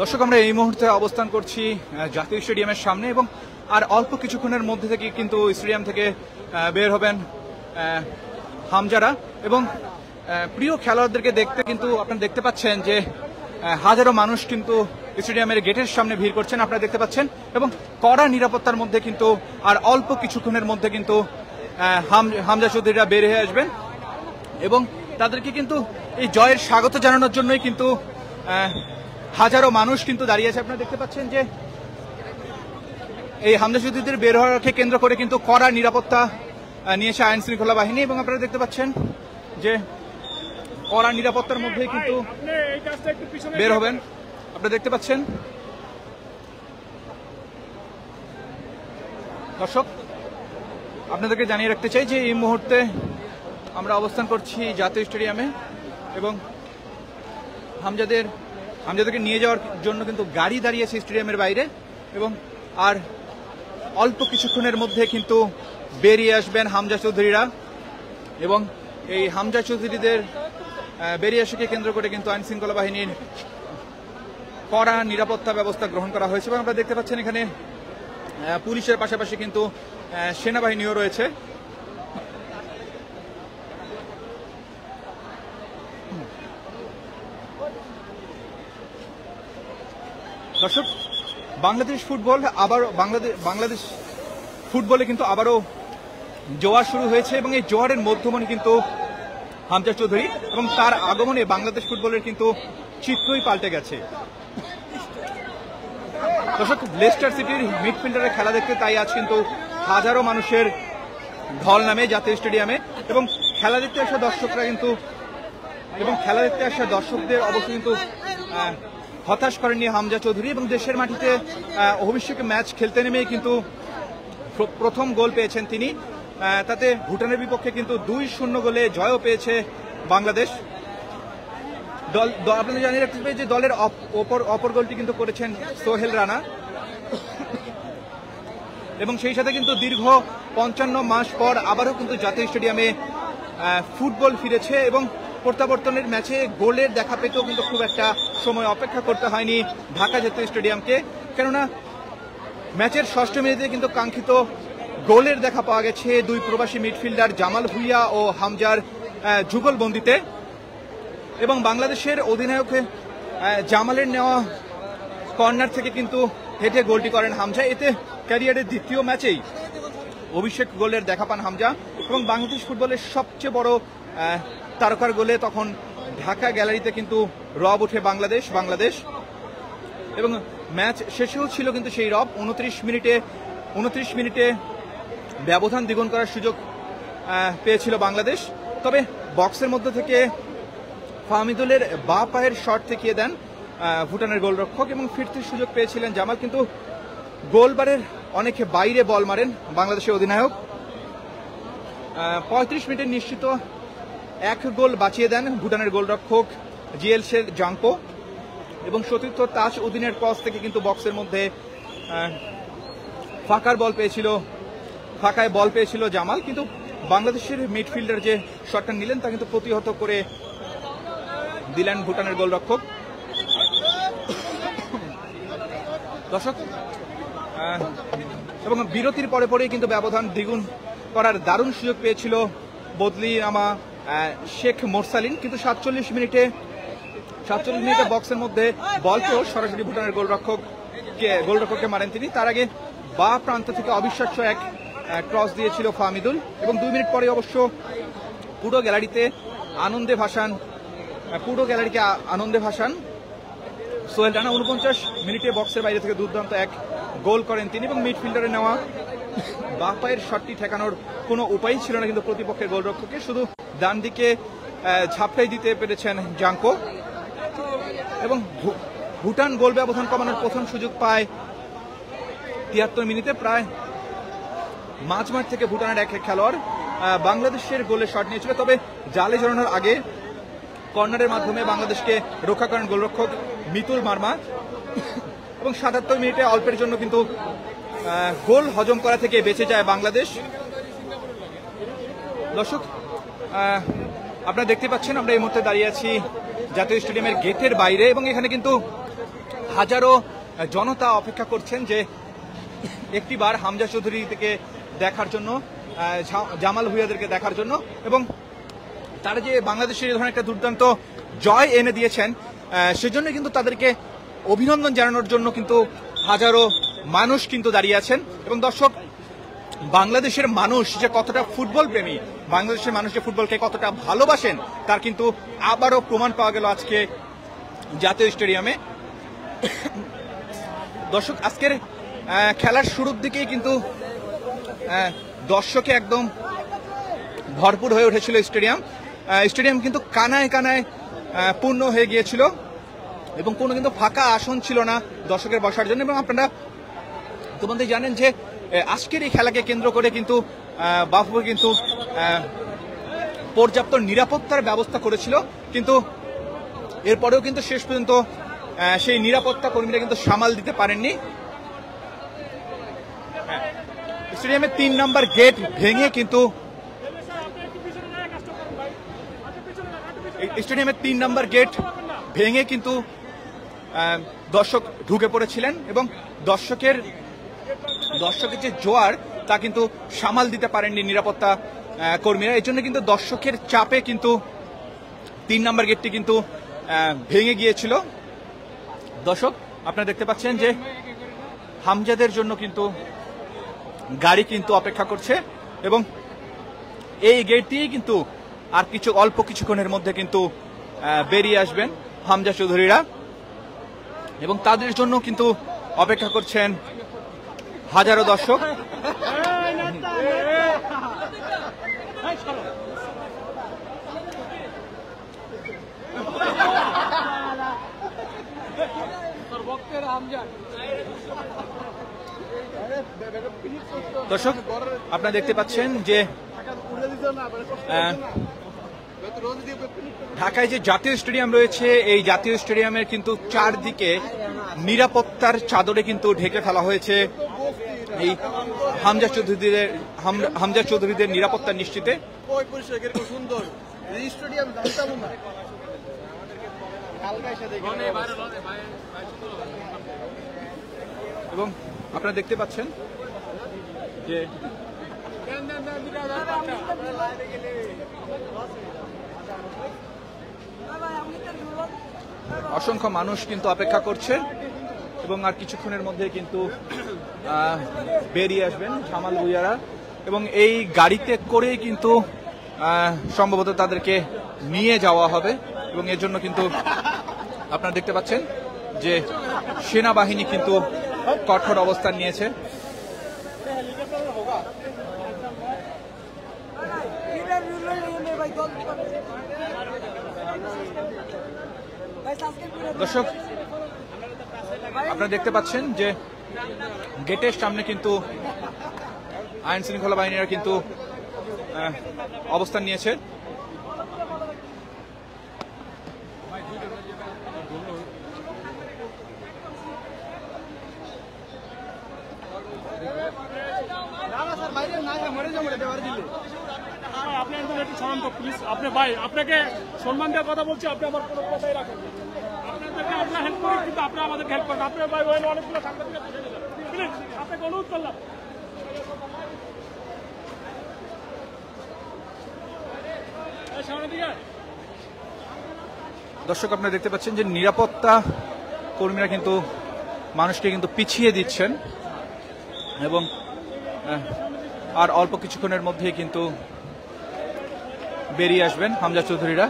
দর্শক, আমরা এই মুহূর্তে অবস্থান করছি জাতীয় স্টেডিয়ামের সামনে এবং আর অল্প কিছুক্ষণের মধ্যে থেকে কিন্তু স্টেডিয়াম থেকে বের হবেন হামজারা এবং প্রিয় খেলোয়াড়দেরকে দেখতে কিন্তু আপনারা দেখতে পাচ্ছেন যে হাজারো মানুষ কিন্তু স্টেডিয়ামের গেটের সামনে ভিড় করছেন, আপনারা দেখতে পাচ্ছেন, এবং কড়া নিরাপত্তার মধ্যে কিন্তু আর অল্প কিছুক্ষণের মধ্যে কিন্তু হামজা চৌধুরীরা বের হয়ে আসবেন এবং তাদেরকে কিন্তু এই জয়ের স্বাগত জানানোর জন্যই কিন্তু হাজারো মানুষ কিন্তু দাঁড়িয়ে আছে। আপনারা দেখতে পাচ্ছেন যে এই হামজা চৌধুরীদের বের হওয়াকে কেন্দ্র করে কিন্তু কড়া নিরাপত্তা নিয়েছে আইন শৃঙ্খলা বাহিনী এবং আপনারা দেখতে পাচ্ছেন যে কড়া নিরাপত্তার মধ্যেই কিন্তু বের হবেন। আপনারা দেখতে পাচ্ছেন দর্শক, আপনাদেরকে জানিয়ে রাখতে চাই যে এই মুহূর্তে আমরা অবস্থান করছি জাতীয় স্টেডিয়ামে এবং হামজাদেরকে নিয়ে যাওয়ার জন্য কিন্তু গাড়ি দাঁড়িয়েছে স্টেডিয়ামের বাইরে এবং আর অল্প কিছুক্ষণের মধ্যে কিন্তু বেরিয়ে আসবেন হামজা চৌধুরীরা এবং এই হামজা চৌধুরীদের বেরিয়ে আসাকে কেন্দ্র করে কিন্তু আইন শৃঙ্খলা বাহিনীর কড়া নিরাপত্তা ব্যবস্থা গ্রহণ করা হয়েছে এবং আপনারা দেখতে পাচ্ছেন এখানে পুলিশের পাশাপাশি কিন্তু সেনাবাহিনীও রয়েছে। দর্শক, বাংলাদেশ ফুটবলে কিন্তু আবারও জোয়ার শুরু হয়েছে এবং এই জোয়ারের মধ্যমণি কিন্তু হামজা চৌধুরী এবং তার আগমনে বাংলাদেশ ফুটবলের কিন্তু চিত্রই পাল্টে গেছে। দর্শক, লেস্টার সিটির মিডফিল্ডারের খেলা দেখতে তাই আজ কিন্তু হাজারো মানুষের ঢল নামে জাতীয় স্টেডিয়ামে এবং খেলা দেখতে আসা দর্শকদের অবশ্যই কিন্তু হতাশ করেননি হামজা চৌধুরী এবং দেশের মাটিতে অভিষেকে ম্যাচ খেলতে নেমেই কিন্তু প্রথম গোল পেয়েছেন তিনি। তাতে ভুটানের বিপক্ষে কিন্তু 2-0 গোলে জয়ও পেয়েছে বাংলাদেশ। আপনাদের জানিয়ে রাখতে হবে যে দলের অপর গোলটি কিন্তু করেছেন সোহেল রানা এবং সেই সাথে কিন্তু দীর্ঘ 55 মাস পর আবারও কিন্তু জাতীয় স্টেডিয়ামে ফুটবল ফিরেছে এবং প্রত্যাবর্তনের ম্যাচে গোলের দেখা পেতেও কিন্তু খুব একটা সময় অপেক্ষা করতে হয়নি ঢাকা জাতীয় স্টেডিয়ামকে, কেননা ম্যাচের ষষ্ঠ মিনিটে কিন্তু কাঙ্ক্ষিত গোলের দেখা পাওয়া গেছে দুই প্রবাসী মিডফিল্ডার জামাল ভুঁইয়া ও হামজার যুগলবন্দিতে এবং বাংলাদেশের অধিনায়ক জামালের নেওয়া কর্নার থেকে কিন্তু হেঁটে গোলটি করেন হামজা। এতে ক্যারিয়ারের দ্বিতীয় ম্যাচেই অভিষেক গোলের দেখা পান হামজা এবং বাংলাদেশ ফুটবলের সবচেয়ে বড় তারকার গোলে তখন ঢাকা গ্যালারিতে কিন্তু রব ওঠে বাংলাদেশ এবং ম্যাচ শেষেও ছিল কিন্তু সেই রব। 29 মিনিটে ব্যবধান দ্বিগুণ করার সুযোগ পেয়েছিল বাংলাদেশ, তবে বক্সের মধ্যে থেকে ফাহমিদুলের বাঁ পায়ের শট ঠেকিয়ে দেন ভুটানের গোলরক্ষক এবং ফিরতির সুযোগ পেয়েছিলেন জামাল, কিন্তু গোলবারের অনেক বাইরে বল মারেন বাংলাদেশের অধিনায়ক। 35 মিনিটে নিশ্চিত এক গোল বাঁচিয়ে দেন ভুটানের গোলরক্ষক জিএলসের জাংপো এবং সতীর্থ তাজ উদ্দিনের ক্রস থেকে কিন্তু বক্সের মধ্যে ফাঁকায় বল পেয়েছিল জামাল, কিন্তু বাংলাদেশের মিডফিল্ডার যে শটটা নিলেন তা কিন্তু প্রতিহত করে দিলেন ভুটানের গোলরক্ষক। দর্শক, এবং বিরতির পরেই কিন্তু ব্যবধান দ্বিগুণ করার দারুণ সুযোগ পেয়েছিল বদলি নামা শেখ মোরসালিন, কিন্তু 47 মিনিটে বক্সের মধ্যে বল পেয়েও সরাসরি ভুটানের গোলরক্ষককে মারেন তিনি। তার আগে বাঁ প্রান্ত থেকে অবিশ্বাস্য এক ক্রস দিয়েছিল ফাহমিদুল এবং 2 মিনিট পরে অবশ্য পুরো গ্যালারিকে আনন্দে ভাসান সোহেল রানা। 49 মিনিটে বক্সের বাইরে থেকে দুর্দান্ত এক গোল করেন তিনি এবং মিডফিল্ডারে নেওয়া বাঁ পায়ের শটটি ঠেকানোর কোনো উপায় ছিল না কিন্তু প্রতিপক্ষের গোলরক্ষককে, শুধু ডান দিকে ঝাপটাই দিতে পেরেছেন জাংকো এবং ভুটান গোল ব্যবধান কমানোর প্রথম সুযোগ পায় 73 মিনিটে। প্রায় মাঝমাঠ থেকে ভুটানের এক খেলোয়াড় বাংলাদেশের গোলে শট নিয়েছিল, তবে জালে জড়ানোর আগে কর্নারের মাধ্যমে বাংলাদেশকে রক্ষা করেন গোলরক্ষক মিতুল মার্মা এবং 77 মিনিটে অল্পের জন্য কিন্তু গোল হজম করা থেকে বেঁচে যায় বাংলাদেশ। দর্শক, আপনারা দেখতে পাচ্ছেন আমরা এই মুহূর্তে দাঁড়িয়ে আছি জাতীয় স্টেডিয়ামের গেটের বাইরে এবং এখানে কিন্তু হাজারো জনতা অপেক্ষা করছেন যে একটিবার হামজা চৌধুরীকে দেখার জন্য, জামাল ভুঁইয়াদেরকে দেখার জন্য, এবং তারা যে বাংলাদেশের এই ধরনের একটা দুর্দান্ত জয় এনে দিয়েছেন সেজন্য কিন্তু তাদেরকে অভিনন্দন জানানোর জন্য কিন্তু হাজারো মানুষ কিন্তু দাঁড়িয়ে আছেন। এবং দর্শক, বাংলাদেশের মানুষ যে কতটা ফুটবল প্রেমী, বাংলাদেশের মানুষ যে ফুটবলকে কতটা ভালোবাসেন তার কিন্তু আবারও প্রমাণ পাওয়া গেল আজকে জাতীয় স্টেডিয়ামে। দর্শক, আজকের খেলার শুরুর দিকেই কিন্তু দর্শকে একদম ভরপুর হয়ে উঠেছিল স্টেডিয়াম কিন্তু কানায় কানায় পূর্ণ হয়ে গিয়েছিল এবং কোনো কিন্তু ফাঁকা আসন ছিল না দর্শকের বসার জন্য। এবং আপনারা তোমাদের জানেন যে আজকের এই খেলাকে কেন্দ্র করে কিন্তু বাফুফে কিন্তু পর্যাপ্ত নিরাপত্তার ব্যবস্থা করেছিল, কিন্তু এরপরেও কিন্তু শেষ পর্যন্ত সেই নিরাপত্তা কর্মীরা কিন্তু সামাল দিতে পারেননি। স্টেডিয়ামের 3 নম্বর গেট ভেঙে কিন্তু দর্শক ঢুকে পড়েছিলেন এবং দর্শকের যে জোয়ার তা কিন্তু সামাল দিতে পারেননি নিরাপত্তা কর্মীরা। এই জন্য কিন্তু দর্শকের চাপে কিন্তু 3 নম্বর গেটটি কিন্তু ভেঙে গিয়েছিল। দর্শক, আপনারা দেখতে পাচ্ছেন যে হামজাদের জন্য কিন্তু গাড়ি কিন্তু অপেক্ষা করছে এবং এই গেট দিয়েই কিন্তু আর অল্প কিছুক্ষণের মধ্যে কিন্তু বেরিয়ে আসবেন হামজা চৌধুরীরা এবং তাদের জন্য কিন্তু অপেক্ষা করছেন হাজারো দর্শক। দর্শক, আপনারা দেখতে পাচ্ছেন যে ঢাকায় যে জাতীয় স্টেডিয়াম রয়েছে, এই জাতীয় স্টেডিয়ামের কিন্তু চারদিকে নিরাপত্তার চাদরে কিন্তু ঢেকে ফেলা হয়েছে এই হামজা চৌধুরীদের নিরাপত্তা নিশ্চিতে। এবং আপনারা দেখতে পাচ্ছেন যে অসংখ্য মানুষ কিন্তু অপেক্ষা করছে এবং আর কিছুক্ষণের মধ্যে কিন্তু বেরিয়ে আসবেন জামাল ভুঁইয়ারা এবং এই গাড়িতে করেই কিন্তু সম্ভবত তাদেরকে নিয়ে যাওয়া হবে এবং এর জন্য কিন্তু আপনারা দেখতে পাচ্ছেন যে সেনাবাহিনী কিন্তু কঠোর অবস্থান নিয়েছে। দর্শক, আপনারা দেখতে পাচ্ছেন যে গেটের সামনে কিন্তু আইন শৃঙ্খলা বাহিনীরা কিন্তু অবস্থান নিয়েছে। আপনি একদম একটু শান্ত প্লিজ। আপনি ভাই, আপনাকে সম্মান দেওয়ার কথা বলছি, আপনি আমার কোনো কথাই রাখেন। আপনাদেরকে আমরা হেল্প করি কিন্তু আপনি আমাদেরকে হেল্প করেন। আপনি ভাই অনেকগুলো সাংবাদিক প্লিজ আপনাকে অনুরোধ করলাম। দর্শক, আপনারা দেখতে পাচ্ছেন যে নিরাপত্তা কর্মীরা কিন্তু মানুষকে কিন্তু পিছিয়ে দিচ্ছেন এবং আর অল্প কিছুক্ষণের মধ্যেই কিন্তু বেরিয়ে আসবেন হামজা চৌধুরীরা।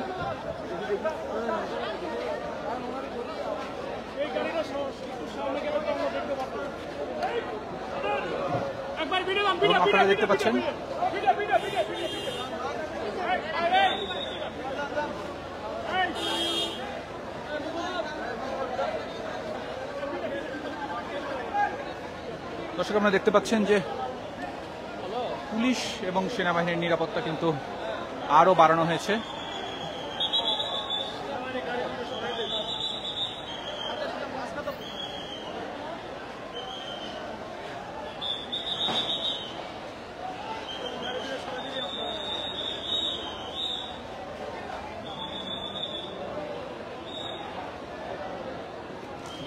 আপনারা দেখতে পাচ্ছেন দর্শক, আপনারা দেখতে পাচ্ছেন যে পুলিশ এবং সেনাবাহিনীর নিরাপত্তা কিন্তু আরো বাড়ানো হয়েছে।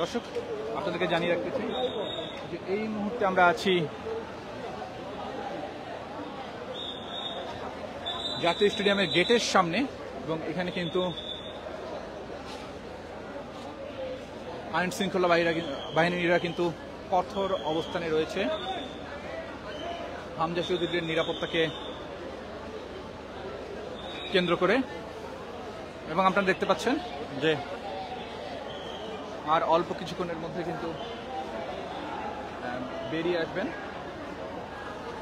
দর্শক আপনাদেরকে জানিয়ে রাখতে চাই যে এই মুহূর্তে আমরা আছি জাতীয় স্টেডিয়ামের গেটের সামনে এবং এখানে কিন্তু আইন শৃঙ্খলা বাহিনীরা কিন্তু কঠোর অবস্থানে রয়েছে হামজা চৌধুরীর নিরাপত্তাকে কেন্দ্র করে। এবং আপনারা দেখতে পাচ্ছেন যে আর অল্প কিছুক্ষণের মধ্যে কিন্তু বেরিয়ে আসবেন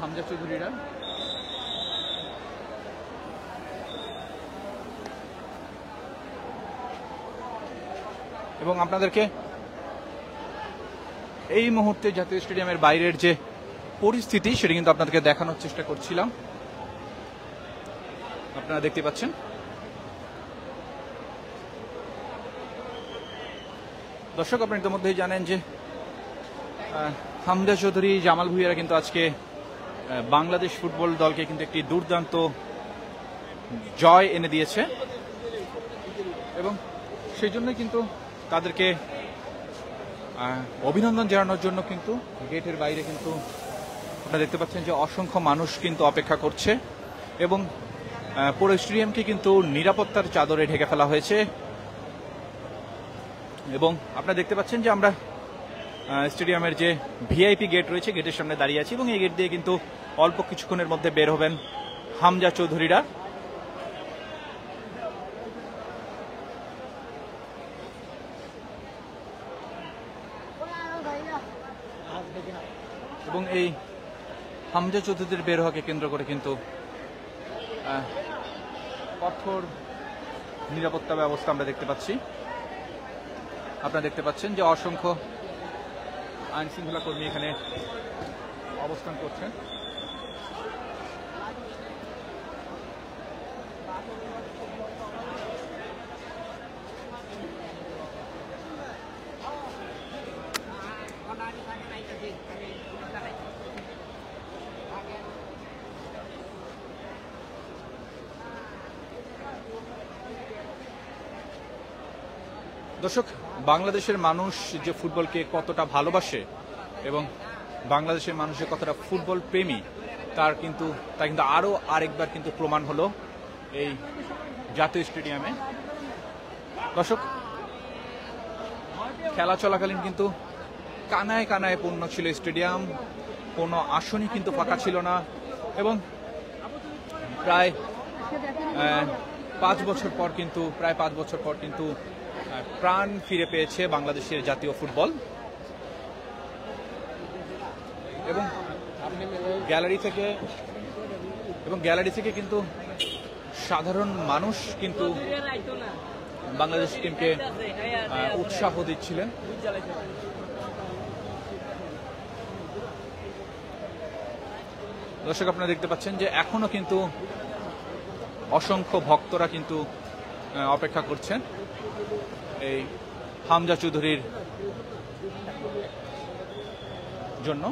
হামজা চৌধুরীরা। এবং আপনাদেরকে এই মুহূর্তে জাতীয় স্টেডিয়ামের বাইরের যে পরিস্থিতি সেটা কিন্তু আপনাদেরকে দেখানোর চেষ্টা করছিলাম। আপনারা দেখতে পাচ্ছেন দর্শক, আপনারা ইতিমধ্যেই জানেন যে হামজা চৌধুরী, জামাল ভুঁইয়ারা কিন্তু আজকে বাংলাদেশ ফুটবল দলকে কিন্তু একটি দুর্দান্ত জয় এনে দিয়েছে এবং সেই জন্যই কিন্তু তাদেরকে অভিনন্দন জানানোর জন্য কিন্তু গেটের বাইরে কিন্তু আপনারা দেখতে পাচ্ছেন যে অসংখ্য মানুষ কিন্তু অপেক্ষা করছে এবং পুরো স্টেডিয়ামকে কিন্তু নিরাপত্তার চাদরে ঢেকে ফেলা হয়েছে। এবং আপনারা দেখতে পাচ্ছেন যে আমরা স্টেডিয়ামের যে ভিআইপি গেট রয়েছে গেটের সামনে দাঁড়িয়ে আছি এবং এই গেট দিয়ে কিন্তু অল্প কিছুক্ষণের মধ্যে বের হবেন হামজা চৌধুরীরা। এবং এই হামজা চৌধুরীর বের হওয়াকে কেন্দ্র করে কিন্তু কঠোর নিরাপত্তা ব্যবস্থা আমরা দেখতে পাচ্ছি। আপনারা দেখতে পাচ্ছেন যে অসংখ্য আইন শৃঙ্খলা কর্মী এখানে অবস্থান করছেন। দর্শক, বাংলাদেশের মানুষ যে ফুটবলকে কতটা ভালোবাসে এবং বাংলাদেশের মানুষের কতটা ফুটবল প্রেমী তা কিন্তু আরো আরেকবার কিন্তু প্রমাণ হলো এই জাতীয় স্টেডিয়ামে। দর্শক, খেলা চলাকালীন কিন্তু কানায় কানায় পূর্ণ ছিল স্টেডিয়াম, কোনো আসনই কিন্তু ফাঁকা ছিল না এবং প্রায় 5 বছর পর কিন্তু প্রাণ ফিরে পেয়েছে বাংলাদেশের জাতীয় ফুটবল। এবং গ্যালারি থেকে কিন্তু সাধারণ মানুষ কিন্তু বাংলাদেশ টিমকে উৎসাহ দিচ্ছিলেন। দর্শক, আপনারা দেখতে পাচ্ছেন যে এখনো কিন্তু অসংখ্য ভক্তরা কিন্তু অপেক্ষা করছেন এই হামজা চৌধুরীর জন্য।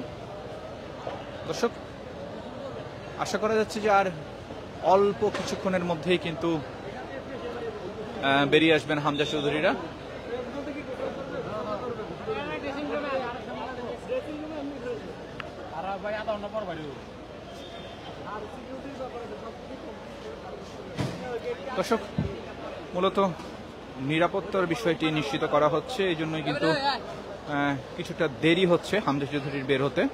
দর্শক, আশা করা যাচ্ছে যে আর অল্প কিছুক্ষণের মধ্যেই কিন্তু বেরিয়ে আসবেন হামজা চৌধুরীরা। দর্শক, মূলত নিরাপত্তার বিষয়টি নিশ্চিত করা হচ্ছে, এই জন্যই কিন্তু কিছুটা দেরি হচ্ছে হামজা চৌধুরীর বের হতে।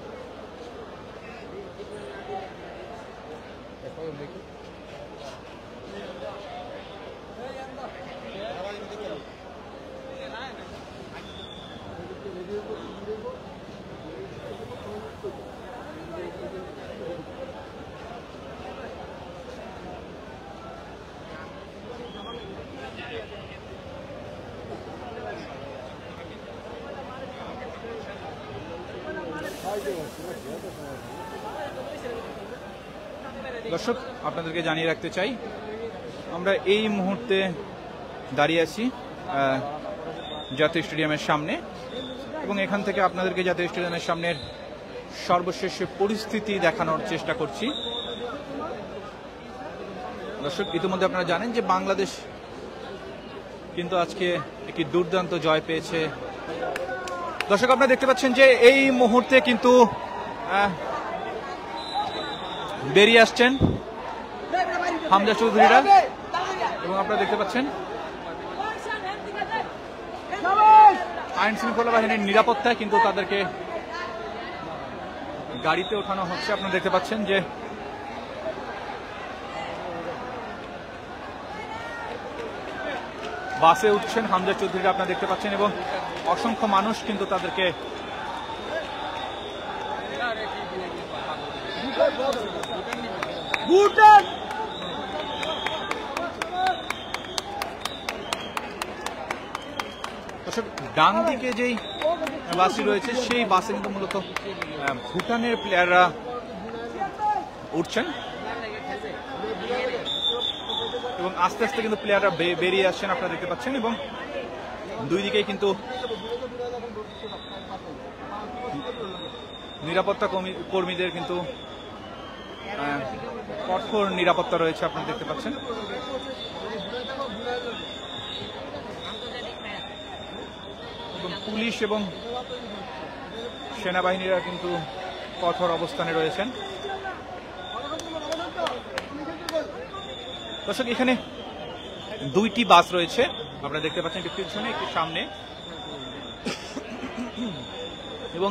দর্শক, আপনাদেরকে জানিয়ে রাখতে চাই আমরা এই মুহূর্তে দাঁড়িয়ে আছি জাতীয় স্টেডিয়ামের সামনে এবং এখান থেকে আপনাদেরকে জাতীয় স্টেডিয়ামের সামনের সর্বশেষ পরিস্থিতি দেখানোর চেষ্টা করছি। দর্শক, ইতিমধ্যে আপনারা জানেন যে বাংলাদেশ কিন্তু আজকে একটি দুর্দান্ত জয় পেয়েছে দর্শক আপনারা দেখতে পাচ্ছেন যে এই মুহূর্তে কিন্তু বেরিয়ে আসছেন হামজা চৌধুরীরা, এবং আপনারা দেখতে পাচ্ছেন আইন শৃঙ্খলা বাহিনীর নিরাপত্তায় কিন্তু তাদেরকে গাড়িতে ওঠানো হচ্ছে। আপনারা দেখতে পাচ্ছেন যে বাসে উঠছেন হামজা চৌধুরীরা, আপনারা দেখতে পাচ্ছেন, এবং অসংখ্য মানুষ কিন্তু তাদেরকে ডান দিকে যেই বাসটি রয়েছে সেই বাসে কিন্তু মূলত ভুটানের প্লেয়াররা উঠছেন এবং আস্তে আস্তে কিন্তু প্লেয়াররা বেরিয়ে আসছেন, আপনারা দেখতে পাচ্ছেন, এবং দুই দিকেই কিন্তু নিরাপত্তা কর্মীদের কিন্তু কঠোর নিরাপত্তা রয়েছে, আপনারা দেখতে পাচ্ছেন। এবং পুলিশ এবং সেনাবাহিনীরা কিন্তু কঠোর অবস্থানে রয়েছেন। দর্শক এখানে দুইটি বাস রয়েছে, আপনারা দেখতে পাচ্ছেন, একটি পিছনে একটি সামনে, এবং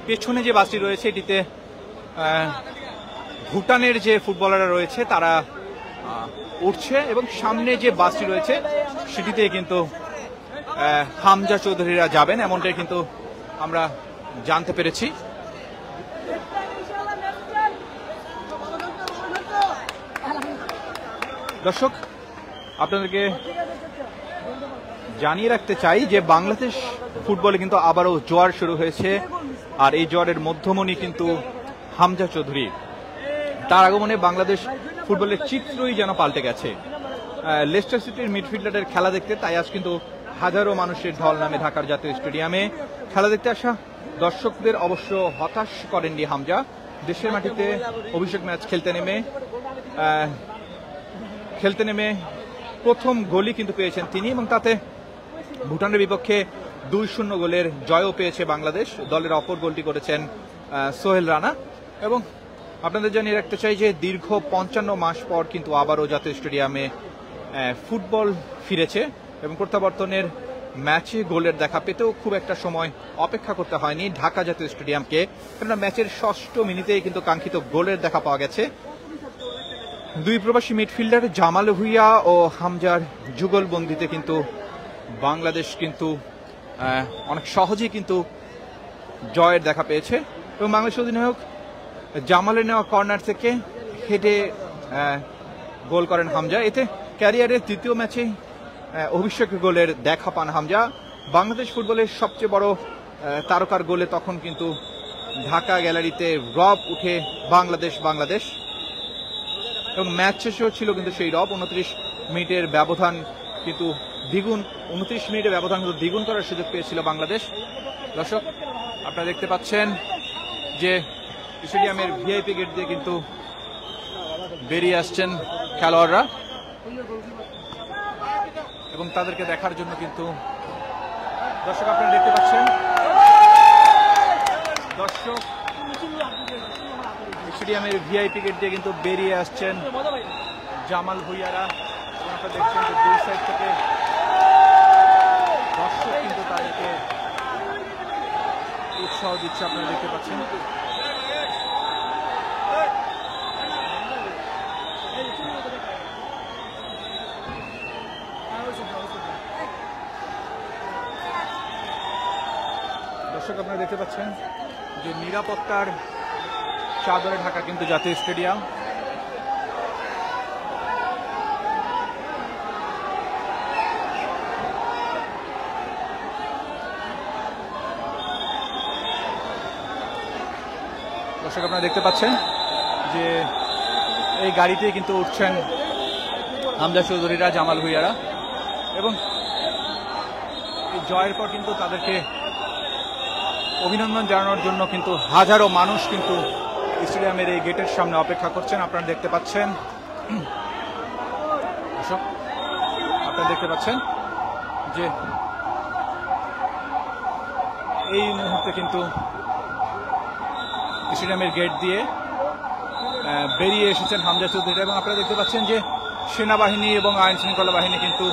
পেছনে যে বাসটি রয়েছে এটিতে ভুটানের যে ফুটবলাররা রয়েছে তারা উঠছে, এবং সামনে যে বাসটি রয়েছে সেটিতে কিন্তু হামজা চৌধুরীরা যাবেন, এমনটাই কিন্তু আমরা জানতে পেরেছি। দর্শক আপনাদেরকে জানিয়ে রাখতে চাই যে বাংলাদেশ ফুটবলে কিন্তু আবারও জোয়ার শুরু হয়েছে, আর এই জোয়ারের মধ্যমণি কিন্তু হামজা চৌধুরী। তার আগমনে বাংলাদেশ ফুটবলের চিত্রই যেন পাল্টে গেছে। লেস্টার সিটির মিডফিল্ডারের খেলা দেখতে তাই আজ কিন্তু হাজারো মানুষের ঢল নামে ঢাকার জাতীয় স্টেডিয়ামে। খেলা দেখতে আসা দর্শকদের অবশ্য হতাশ করেননি হামজা। দেশের মাটিতে অভিষেক ম্যাচ খেলতে নেমে প্রথম গোলই কিন্তু পেয়েছেন তিনি, এবং তাতে ভুটানের বিপক্ষে 2-0 গোলের জয়ও পেয়েছে বাংলাদেশ। দলের অপর গোলটি করেছেন সোহেল রানা। এবং আপনাদের জানিয়ে রাখতে চাই যে দীর্ঘ 55 মাস পর কিন্তু আবারও জাতীয় স্টেডিয়ামে ফুটবল ফিরেছে, এবং প্রত্যাবর্তনের ম্যাচে গোলের দেখা পেতেও খুব একটা সময় অপেক্ষা করতে হয়নি ঢাকা জাতীয় স্টেডিয়ামকে, কেননা ম্যাচের 6ষ্ঠ মিনিটেই কিন্তু কাঙ্ক্ষিত গোলের দেখা পাওয়া গেছে। দুই প্রবাসী মিডফিল্ডার জামাল ভুঁইয়া ও হামজার যুগলবন্দিতে কিন্তু বাংলাদেশ কিন্তু অনেক সহজেই কিন্তু জয়ের দেখা পেয়েছে, এবং বাংলাদেশ অধিনায়ক জামালের নেওয়া কর্নার থেকে হেডে গোল করেন হামজা। এতে ক্যারিয়ারের তৃতীয় ম্যাচে অভিষেক গোলের দেখা পান হামজা। বাংলাদেশ ফুটবলের সবচেয়ে বড় তারকার গোলে তখন কিন্তু ঢাকা গ্যালারিতে রব উঠে বাংলাদেশ, এবং ম্যাচ শেষেও ছিল কিন্তু সেই রব। 29 মিনিটের ব্যবধান কিন্তু দ্বিগুণ করার সুযোগ পেয়েছিল বাংলাদেশ। দর্শক আপনারা দেখতে পাচ্ছেন যে স্টেডিয়ামের ভিআইপি গেট দিয়ে কিন্তু বেরিয়ে আসছেন খেলোয়াড়রা, এবং তাদেরকে দেখার জন্য কিন্তু দর্শক আপনারা দেখতে পাচ্ছেন। দর্শক স্টেডিয়ামের ভিআইপি গেট দিয়ে কিন্তু বেরিয়ে আসছেন জামাল ভুঁইয়ারা, আপনারা দেখছেন যে দুই সাইড থেকে দর্শক কিন্তু তাদেরকে উৎসাহ দিচ্ছে, আপনারা দেখতে পাচ্ছেন। দর্শক আপনারা দেখতে পাচ্ছেন যে নিরাপত্তার চাদরে ঢাকা কিন্তু জাতীয় স্টেডিয়াম। দর্শক আপনারা দেখতে পাচ্ছেন যে এই গাড়িতে কিন্তু উঠছেন হামজা চৌধুরীরা, জামাল ভুঁইয়ারা, এবং এই জয়ের পর কিন্তু তাদেরকে অভিনন্দন জানানোর জন্য কিন্তু হাজারো মানুষ কিন্তু স্টেডিয়ামের এই গেটের সামনে অপেক্ষা করছেন, আপনারা দেখতে পাচ্ছেন। আপনারা দেখতে পাচ্ছেন যে এই মুহূর্তে কিন্তু স্টেডিয়ামের গেট দিয়ে বেরিয়ে এসেছেন হামজা চৌধুরী এবং আপনারা দেখতে পাচ্ছেন যে সেনাবাহিনী এবং আইন শৃঙ্খলা বাহিনী কিন্তু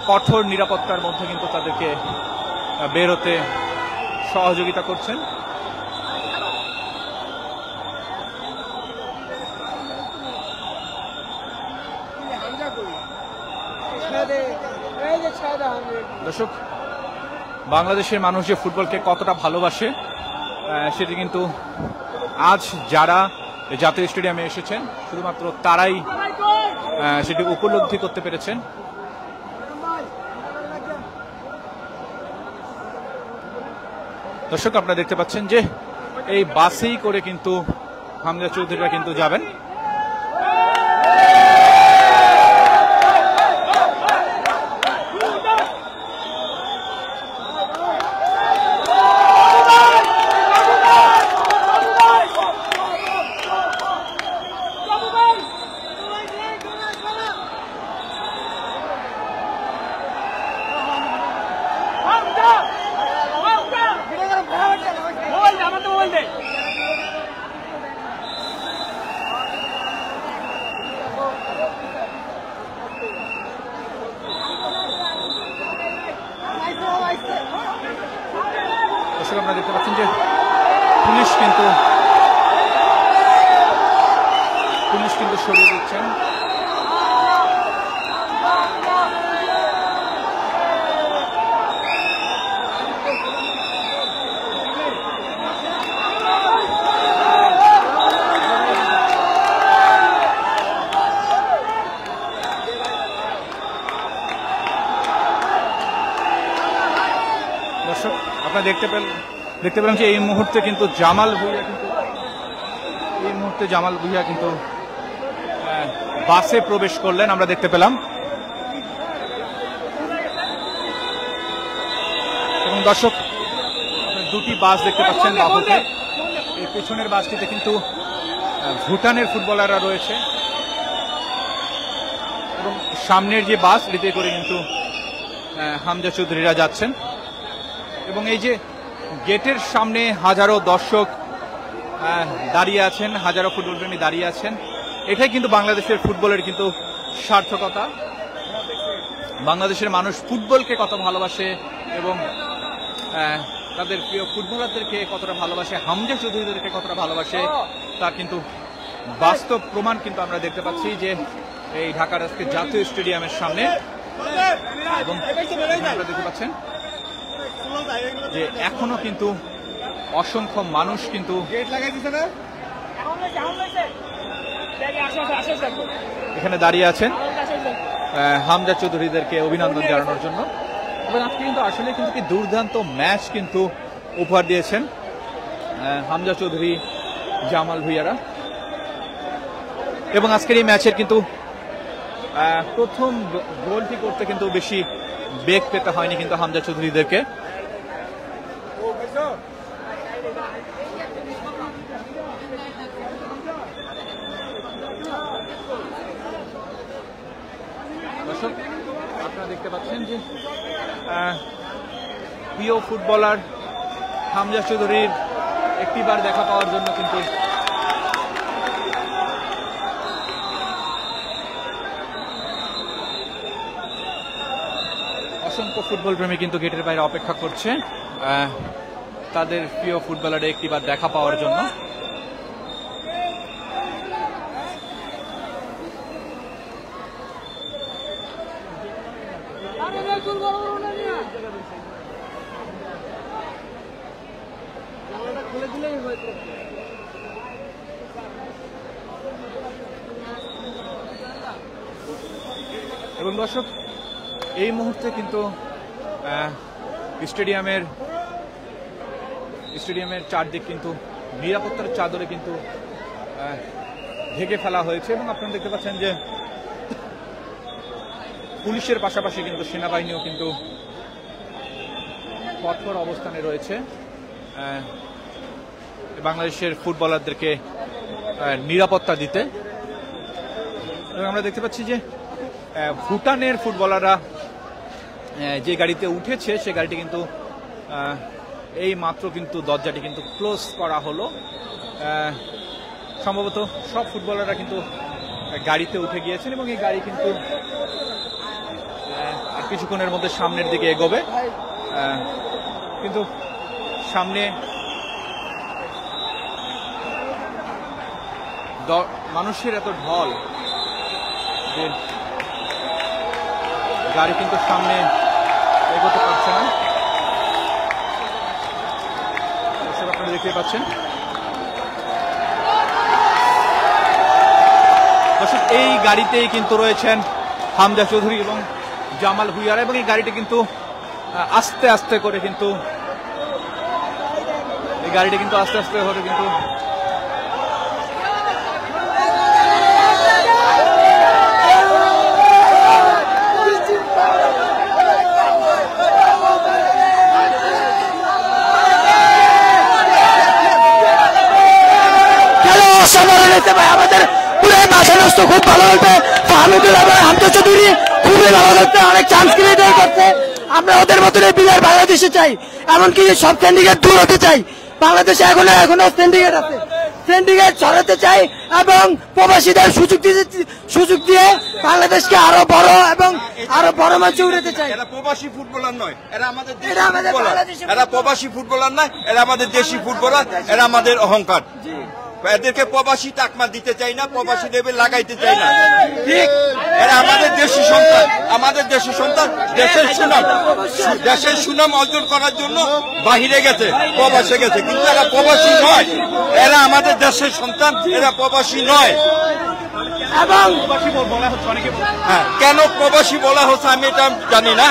কঠোর নিরাপত্তার মধ্যে কিন্তু তাদেরকে বের হতে সহযোগিতা করছেন। দর্শক, বাংলাদেশের মানুষ যে ফুটবলকে কতটা ভালোবাসে সেটি কিন্তু আজ যারা জাতীয় স্টেডিয়ামে এসেছেন শুধুমাত্র তারাই সেটি উপলব্ধি করতে পেরেছেন। দর্শক, আপনারা দেখতে পাচ্ছেন যে এই বাসেই করে কিন্তু হামজা চৌধুরীরা কিন্তু যাবেন। দর্শক, আপনারা দেখতে পাচ্ছেন যে পুলিশ কিন্তু সরিয়ে দিচ্ছেন। দর্শক, আপনারা দেখতে পেলাম যে এই মুহূর্তে কিন্তু জামাল ভুঁইয়া কিন্তু বাসে প্রবেশ করলেন, আমরা দেখতে পেলাম। এবং দর্শক, দুটি বাস দেখতে পাচ্ছেন বাহুতে। এই পেছনের বাসটিতে কিন্তু ভুটানের ফুটবলাররা রয়েছে এবং সামনের যে বাস এটিতে করে কিন্তু হামজা চৌধুরীরা যাচ্ছেন। এবং এই যে গেটের সামনে হাজারো দর্শক দাঁড়িয়ে আছেন, হাজারো ফুটবল প্রেমী দাঁড়িয়ে আছেন, এটাই কিন্তু বাংলাদেশের ফুটবলের কিন্তু সার্থকতা। বাংলাদেশের মানুষ ফুটবলকে কত ভালোবাসে এবং তাদের প্রিয় ফুটবলারদেরকে কতটা ভালোবাসে, হামজা চৌধুরীদেরকে কতটা ভালোবাসে তার কিন্তু বাস্তব প্রমাণ কিন্তু আমরা দেখতে পাচ্ছি যে এই ঢাকার আজকে জাতীয় স্টেডিয়ামের সামনে। এবং আপনারা দেখতে পাচ্ছেন যে এখনো কিন্তু অসংখ্য মানুষ কিন্তু এখানে দাঁড়িয়ে আছেন হামজা চৌধুরীদেরকে অভিনন্দন জানানোর জন্য। এবং আজকে কিন্তু আসলে কিন্তু কি দুর্দান্ত ম্যাচ কিন্তু উপহার দিয়েছেন হামজা চৌধুরী, জামাল ভুঁইয়ারা। এবং আজকের এই ম্যাচের কিন্তু প্রথম গোলটি করতে কিন্তু বেশি বেগ পেতে হয়নি কিন্তু হামজা চৌধুরীদেরকে। দর্শক, আপনারা দেখতে পাচ্ছেন যে প্রিয় ফুটবলার হামজা চৌধুরীর একটিবার দেখা পাওয়ার জন্য কিন্তু অসংখ্য ফুটবল প্রেমী কিন্তু গেটের বাইরে অপেক্ষা করছে তাদের প্রিয় ফুটবলারের একটিবার দেখা পাওয়ার জন্য। এবং দর্শক, এই মুহূর্তে কিন্তু স্টেডিয়ামের চারদিক কিন্তু নিরাপত্তার চাদরে কিন্তু ঢেকে ফেলা হয়েছে। এবং আপনারা দেখতে পাচ্ছেন যে পুলিশের পাশাপাশি কিন্তু সেনাবাহিনীও কিন্তু কঠোর অবস্থানে রয়েছে বাংলাদেশের ফুটবলারদেরকে নিরাপত্তা দিতে। এবং আমরা দেখতে পাচ্ছি যে ভুটানের ফুটবলাররা যে গাড়িতে উঠেছে সে গাড়িটি কিন্তু এই মাত্র কিন্তু দরজাটি কিন্তু ক্লোজ করা হলো। সম্ভবত সব ফুটবলাররা কিন্তু গাড়িতে উঠে গিয়েছেন এবং এই গাড়ি কিন্তু কিছুক্ষণের মধ্যে সামনের দিকে এগোবে। কিন্তু সামনে মানুষের এত ঢল যে গাড়ি কিন্তু সামনে এগোতে পারছে না। আপনারা দেখতে পাচ্ছেন দর্শক, এই গাড়িতেই কিন্তু রয়েছেন হামজা চৌধুরী এবং জামাল ভুঁইয়ারা এবং এই গাড়িটি কিন্তু আস্তে আস্তে করে কিন্তু আস্তে আস্তে করে কিন্তু আমাদের পুরো মাঠে নষ্ট খুব ভালো হচ্ছে। ফাহমিদুল আবার হামজা চৌধুরী খুবই ভালো লাগছে, অনেক চান্স ক্রিয়েট করছে। আমরা ওদের মতন প্লেয়ার বাংলাদেশে চাই, এমনকি সব সিন্ডিকেট দূর হতে চাই। বাংলাদেশে এখনো সিন্ডিকেট আছে, সিন্ডিকেট ছড়াতে চাই এবং প্রবাসীদের সুযোগ দিয়ে বাংলাদেশকে আরো বড় এবং আরো বড় মঞ্চে উঠাতে চাই। এরা প্রবাসী ফুটবলার নয়, এরা আমাদের এরা প্রবাসী ফুটবলার নয়, এরা আমাদের দেশি ফুটবলার, এরা আমাদের অহংকার। এদেরকে প্রবাসী টাকমা দিতে চাই না, প্রবাসী লেভেল লাগাইতে চাই না। ঠিক, এরা আমাদের দেশি সন্তান, আমাদের দেশের সন্তান। দেশের সুনাম অর্জন করার জন্য বাহিরে গেছে, প্রবাসে গেছে, কিন্তু এরা প্রবাসী নয়। এরা আমাদের দেশের সন্তান, এরা প্রবাসী নয়। এবং হ্যাঁ, কেন প্রবাসী বলা হচ্ছে আমি এটা জানি না,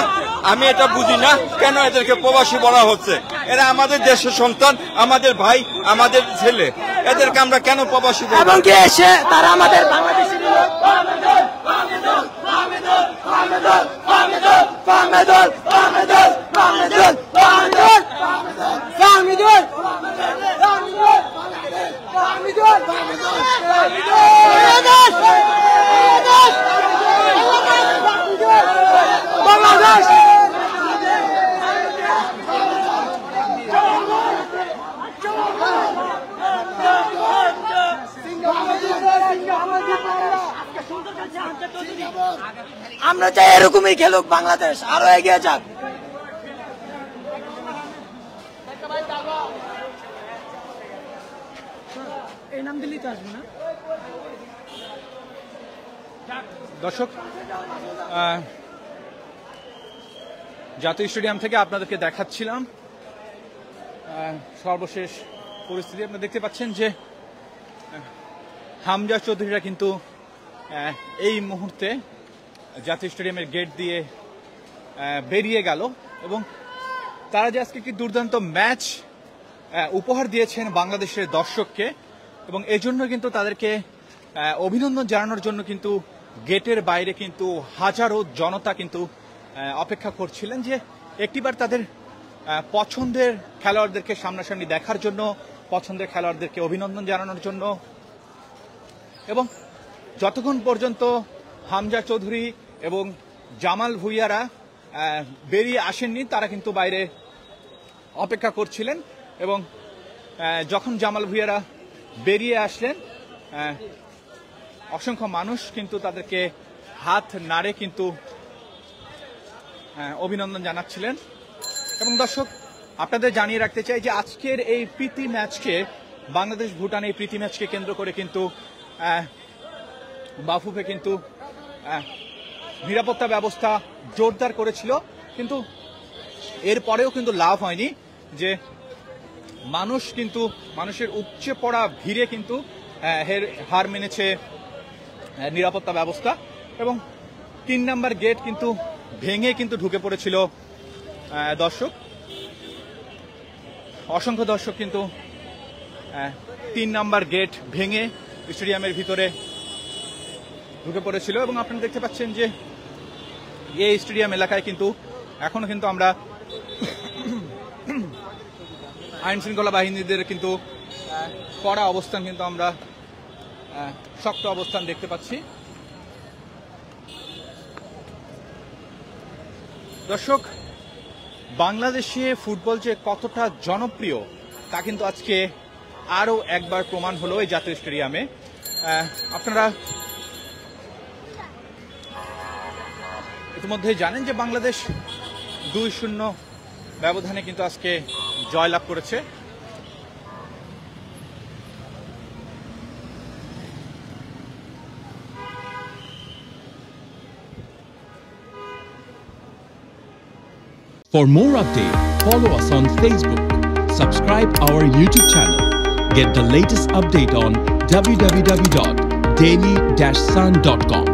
আমি এটা বুঝি না কেন এদেরকে প্রবাসী বলা হচ্ছে। এরা আমাদের দেশের সন্তান, আমাদের ভাই, আমাদের ছেলে, এদেরকে আমরা কেন প্রবাসী বলবো? এবং এসে তারা আমাদের বাংলাদেশের বাংলাদেশ আমরা চাই এরকমই খেলুক বাংলাদেশ, আরো এগিয়ে যাক। এই নাম দিল্লি তো আসবে না। দর্শক, জাতীয় স্টেডিয়াম থেকে আপনাদেরকে দেখাচ্ছিলাম সর্বশেষ পরিস্থিতি। আপনারা দেখতে পাচ্ছেন যে হামজা চৌধুরীরা কিন্তু এই মুহূর্তে জাতীয় স্টেডিয়ামের গেট দিয়ে বেরিয়ে গেল এবং তারা যে আজকে একটি দুর্দান্ত ম্যাচ উপহার দিয়েছেন বাংলাদেশের দর্শককে এবং এজন্য কিন্তু তাদেরকে অভিনন্দন জানানোর জন্য কিন্তু গেটের বাইরে কিন্তু হাজারো জনতা কিন্তু অপেক্ষা করছিলেন যে একটিবার তাদের পছন্দের খেলোয়াড়দেরকে সামনাসামনি দেখার জন্য, পছন্দের খেলোয়াড়দেরকে অভিনন্দন জানানোর জন্য। এবং যতক্ষণ পর্যন্ত হামজা চৌধুরী এবং জামাল ভুঁইয়ারা বেরিয়ে আসেননি তারা কিন্তু বাইরে অপেক্ষা করছিলেন এবং যখন জামাল ভুঁইয়ারা বেরিয়ে আসলেন অসংখ্য মানুষ কিন্তু তাদেরকে হাত নাড়ে কিন্তু অভিনন্দন জানাচ্ছিলেন। এবং দর্শক, আপনাদের জানিয়ে রাখতে চাই যে আজকের এই প্রীতি ম্যাচকে, বাংলাদেশ ভুটান এই প্রীতি ম্যাচকে কেন্দ্র করে কিন্তু বাফুফে কিন্তু নিরাপত্তা ব্যবস্থা জোরদার করেছিল, কিন্তু এরপরেও কিন্তু লাভ হয়নি যে মানুষের উপচে পড়া ভিড়ে কিন্তু হার মেনেছে নিরাপত্তা ব্যবস্থা এবং 3 নম্বর গেট কিন্তু ভেঙে কিন্তু ঢুকে পড়েছিল দর্শক। অসংখ্য দর্শক কিন্তু 3 নম্বর গেট ভেঙে স্টেডিয়ামের ভিতরে ঢুকে পড়েছিল এবং আপনারা দেখতে পাচ্ছেন যে এই স্টেডিয়াম এলাকায় কিন্তু এখনো কিন্তু আমরা আইন শৃঙ্খলা বাহিনীদের কিন্তু কড়া অবস্থান কিন্তু আমরা শক্ত অবস্থান দেখতে পাচ্ছি। দর্শক, বাংলাদেশে ফুটবল যে কতটা জনপ্রিয় তা কিন্তু আজকে আরও একবার প্রমাণ হলো এই জাতীয় স্টেডিয়ামে। আপনারা ইতিমধ্যে জানেন যে বাংলাদেশ 2-0 ব্যবধানে কিন্তু আজকে জয়লাভ করেছে। For more updates, follow us on Facebook, subscribe our YouTube channel, get the latest update on www.daily-sun.com.